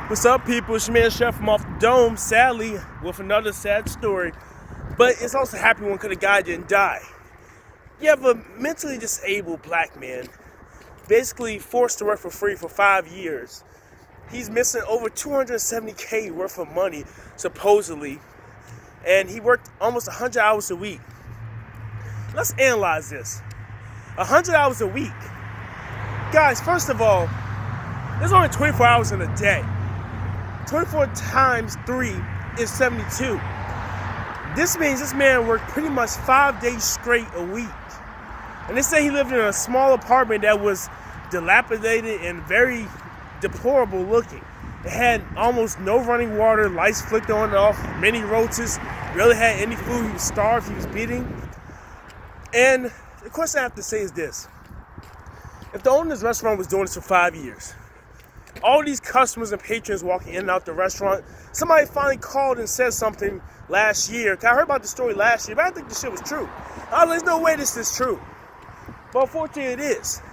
What's up, people? It's your man Chef from off the dome, sadly, with another sad story. But it's also a happy one because the guy didn't die. You have a mentally disabled black man, basically forced to work for free for 5 years. He's missing over $270K worth of money, supposedly. And he worked almost 100 hours a week. Let's analyze this. 100 hours a week. Guys, first of all, there's only 24 hours in a day. 24 times 3 is 72. This means this man worked pretty much 5 days straight a week. And they say he lived in a small apartment that was dilapidated and very deplorable looking. It had almost no running water, lights flicked on and off, many roaches, barely had any food, he was starved, he was beating. And the question I have to say is this. If the owner of this restaurant was doing this for 5 years, all these customers and patrons walking in and out the restaurant, somebody finally called and said something last year. I heard about the story last year, but I think this shit was true. There's no way this is true. But unfortunately it is.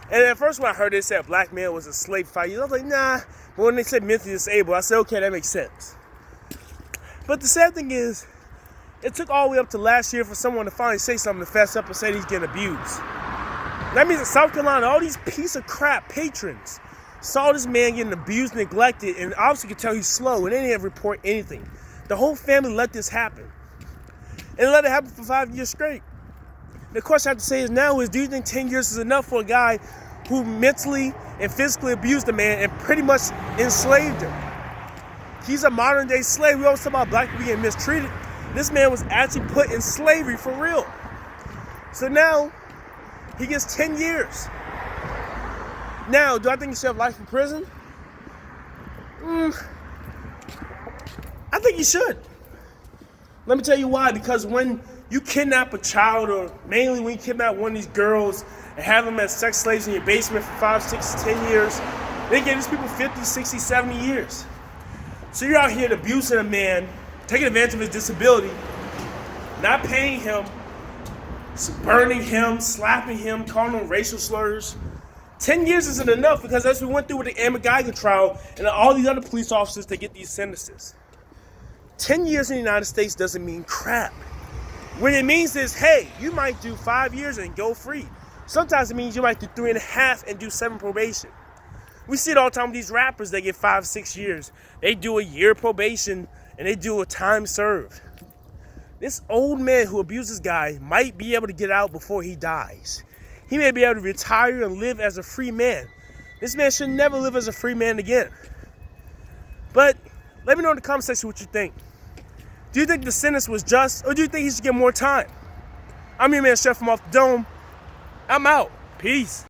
And at first when I heard they said a black man was a slave 5 years, I was like, nah. But when they said mentally disabled, I said, okay, that makes sense. But the sad thing is, it took all the way up to last year for someone to finally say something to fess up and say he's getting abused. That means in South Carolina, all these piece of crap patrons saw this man getting abused, neglected, and obviously could tell he's slow, and they didn't report anything. The whole family let this happen. And let it happen for 5 years straight. The question I have to say is now is, do you think 10 years is enough for a guy who mentally and physically abused a man and pretty much enslaved him? He's a modern day slave. We always talk about black people getting mistreated. This man was actually put in slavery for real. So now, he gets 10 years. Now, do I think he should have life in prison? I think he should. Let me tell you why. Because when you kidnap a child, or mainly when you kidnap one of these girls and have them as sex slaves in your basement for 5, 6, 10 years, they give these people 50, 60, 70 years. So you're out here abusing a man, taking advantage of his disability, not paying him, burning him, slapping him, calling him racial slurs. 10 years isn't enough, because as we went through with the Emmett Geiger trial and all these other police officers to get these sentences. 10 years in the United States doesn't mean crap. What it means is, hey, you might do 5 years and go free. Sometimes it means you might do 3.5 and do 7 probation. We see it all the time with these rappers. They get 5, 6 years. They do a year probation and they do a time served. This old man who abused this guy might be able to get out before he dies. He may be able to retire and live as a free man. This man should never live as a free man again. But let me know in the comment section what you think. Do you think the sentence was just, or do you think he should get more time? I'm your man Chef from off the dome. I'm out. Peace.